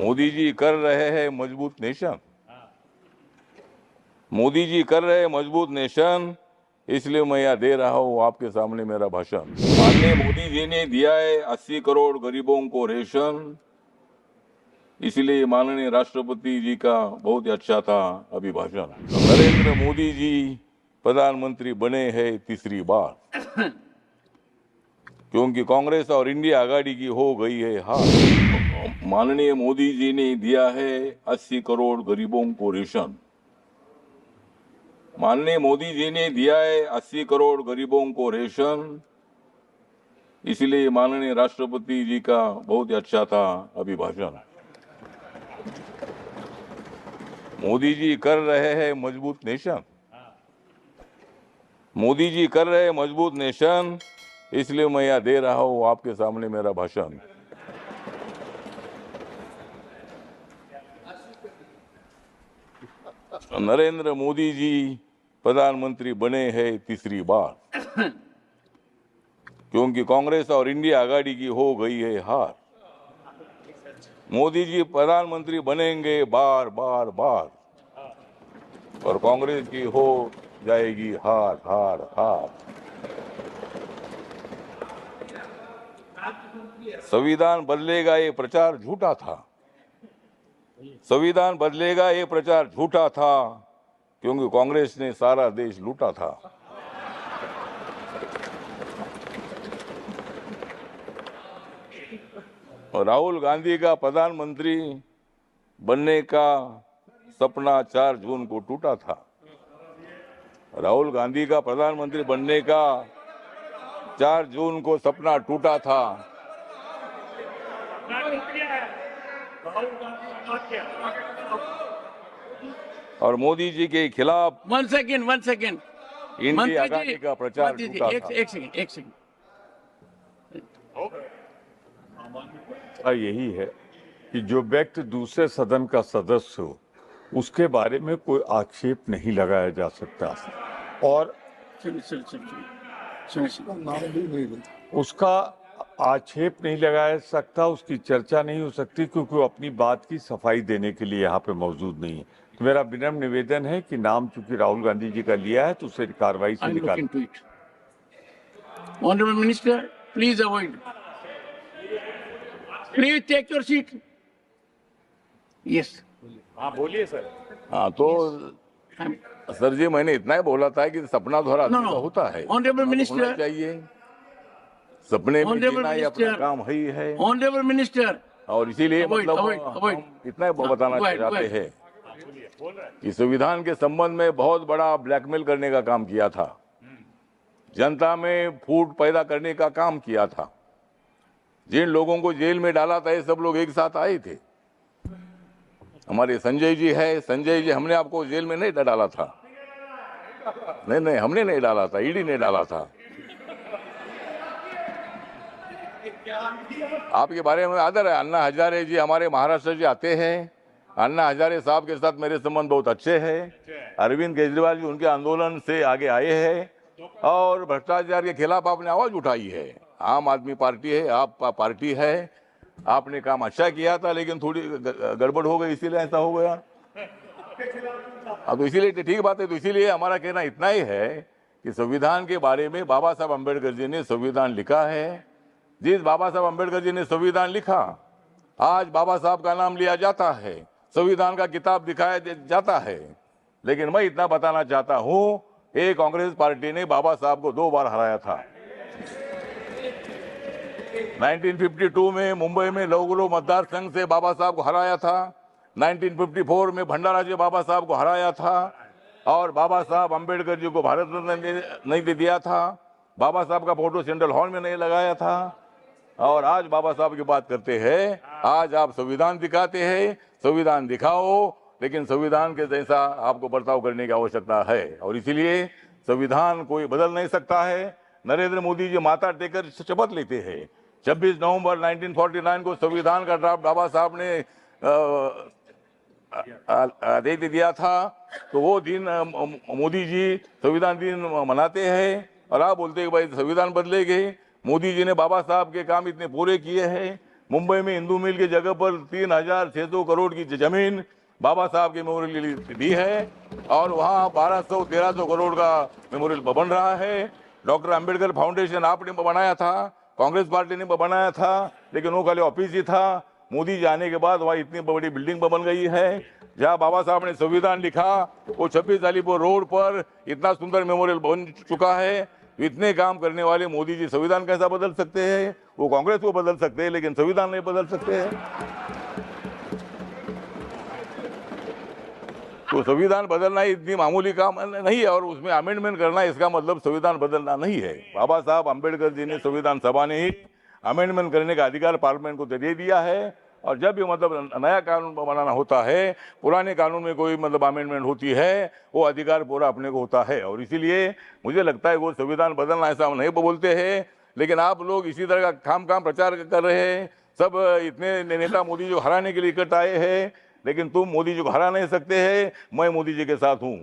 मोदी जी कर रहे हैं मजबूत नेशन, मोदी जी कर रहे हैं मजबूत नेशन, इसलिए मैं यहाँ दे रहा हूँ आपके सामने मेरा भाषण। माननीय मोदी जी ने दिया है 80 करोड़ गरीबों को रेशन, इसलिए माननीय राष्ट्रपति जी का बहुत ही अच्छा था अभिभाषण। नरेंद्र मोदी जी प्रधानमंत्री बने हैं तीसरी बार, क्योंकि कांग्रेस और इंडिया आघाड़ी की हो गई है हार। माननीय मोदी जी ने दिया है 80 करोड़ गरीबों को रेशन, माननीय मोदी जी ने दिया है 80 करोड़ गरीबों को रेशन, इसलिए माननीय राष्ट्रपति जी का बहुत ही अच्छा था अभिभाषण। मोदी जी कर रहे हैं मजबूत नेशन, मोदी जी कर रहे हैं मजबूत नेशन, इसलिए मैं यहाँ दे रहा हूँ आपके सामने मेरा भाषण। नरेंद्र मोदी जी प्रधानमंत्री बने हैं तीसरी बार, क्योंकि कांग्रेस और इंडिया आघाड़ी की हो गई है हार। मोदी जी प्रधानमंत्री बनेंगे बार बार बार, और कांग्रेस की हो जाएगी हार हार हार। संविधान बदलेगा ये प्रचार झूठा था, संविधान बदलेगा ये प्रचार झूठा था, क्योंकि कांग्रेस ने सारा देश लूटा था। और राहुल गांधी का प्रधानमंत्री बनने का सपना 4 जून को टूटा था। राहुल गांधी का प्रधानमंत्री बनने का 4 जून को सपना टूटा था। और मोदी जी के खिलाफ वन सेकेंड इंडिया आघाड़ी का प्रचार टूटा था। एक सेकेंड यही है कि जो व्यक्ति दूसरे सदन का सदस्य हो उसके बारे में कोई आक्षेप नहीं लगाया जा सकता, और उसका आक्षेप नहीं लगाया सकता, उसकी चर्चा नहीं हो सकती, क्योंकि वो अपनी बात की सफाई देने के लिए यहाँ पे मौजूद नहीं है। तो मेरा विनम्र निवेदन है कि नाम चूंकि राहुल गांधी जी का लिया है तो उसे कार्रवाई से निकालें। Honourable minister, please avoid, please take your seat. Yes, हाँ बोलिए सर। हाँ तो सर जी, मैंने इतना ही बोला था कि सपना थोड़ा No, no. होता है, Honorable होना Minister. चाहिए, सपने में Honorable जीना ये अपना Minister. काम ही है। ऑनरेबल मिनिस्टर, और इसीलिए Avoid, मतलब avoid. हम इतना ही बताना Go ahead, go चाहते ahead. हैं कि संविधान के संबंध में बहुत बड़ा ब्लैकमेल करने का काम किया था, जनता में फूट पैदा करने का काम किया था। जिन लोगों को जेल में डाला था ये सब लोग एक साथ आए थे। हमारे संजय जी है, संजय जी, हमने आपको जेल में नहीं डाला था, नहीं हमने नहीं डाला था, ईडी ने डाला था। आपके बारे में आदर है। अन्ना हजारे जी हमारे महाराष्ट्र से आते हैं, अन्ना हजारे साहब के साथ मेरे संबंध बहुत अच्छे हैं। अरविंद केजरीवाल जी उनके आंदोलन से आगे आए हैं और भ्रष्टाचार के खिलाफ आपने आवाज उठाई है। आम आदमी पार्टी है, आप पार्टी है, आपने काम अच्छा किया था, लेकिन थोड़ी गड़बड़ हो गई, इसीलिए ऐसा हो गया। तो इसीलिए ठीक बात है। तो इसीलिए हमारा कहना इतना ही है कि संविधान के बारे में बाबा साहब अम्बेडकर जी ने संविधान लिखा है। जिस बाबा साहब अम्बेडकर जी ने संविधान लिखा, आज बाबा साहब का नाम लिया जाता है, संविधान का किताब दिखाया जाता है। लेकिन मैं इतना बताना चाहता हूं, एक कांग्रेस पार्टी ने बाबा साहब को 2 बार हराया था। 1952 में मुंबई में लौगुलो मतदार संघ से बाबा साहब को हराया था, 1954 में भंडारा से बाबा साहब को हराया था, और बाबा साहब अम्बेडकर जी को भारत रत्न नहीं दे दिया था, बाबा साहब का फोटो सेंट्रल हॉल में नहीं लगाया था। और आज बाबा साहब की बात करते हैं, आज आप संविधान दिखाते हैं, संविधान दिखाओ, लेकिन संविधान के जैसा आपको बर्ताव करने की आवश्यकता है। और इसीलिए संविधान कोई बदल नहीं सकता है। नरेंद्र मोदी जी माथा टेकर शपथ लेते हैं। 26 नवंबर 1949 को संविधान का ड्राफ्ट बाबा साहब ने दे दिया था, तो वो दिन मोदी जी संविधान दिन मनाते हैं, और आप बोलते हैं कि भाई संविधान बदलेंगे। मोदी जी ने बाबा साहब के काम इतने पूरे किए हैं, मुंबई में हिंदू मिल की जगह पर 3,600 करोड़ की जमीन बाबा साहब के मेमोरियल के लिए दी है और वहाँ 1,200-1,300 करोड़ का मेमोरियल बन रहा है। डॉक्टर अंबेडकर फाउंडेशन आपने बनाया था, कांग्रेस पार्टी ने बनाया था, लेकिन वो खाली ऑफिस ही था। मोदी जी आने के बाद वहाँ इतनी बड़ी बिल्डिंग बन गई है। जहाँ बाबा साहब ने संविधान लिखा वो 26 अलीपुर रोड पर इतना सुंदर मेमोरियल बन चुका है। इतने काम करने वाले मोदी जी संविधान कैसा बदल सकते हैं? वो कांग्रेस को बदल सकते हैं लेकिन संविधान नहीं बदल सकते हैं। तो संविधान बदलना इतनी मामूली काम नहीं है और उसमें अमेंडमेंट करना इसका मतलब संविधान बदलना नहीं है। बाबा साहब अंबेडकर जी ने संविधान सभा ने ही अमेंडमेंट करने का अधिकार पार्लियामेंट को दे दिया है और जब भी मतलब नया कानून बनाना होता है, पुराने कानून में कोई मतलब अमेंडमेंट होती है, वो अधिकार पूरा अपने को होता है। और इसीलिए मुझे लगता है वो संविधान बदलना ऐसा हम नहीं बोलते हैं, लेकिन आप लोग इसी तरह का काम प्रचार कर रहे हैं। सब इतने नेता मोदी जी को हराने के लिए इकट्ठा आए हैं, लेकिन तुम मोदी जी को हरा नहीं सकते हैं। मैं मोदी जी के साथ हूँ।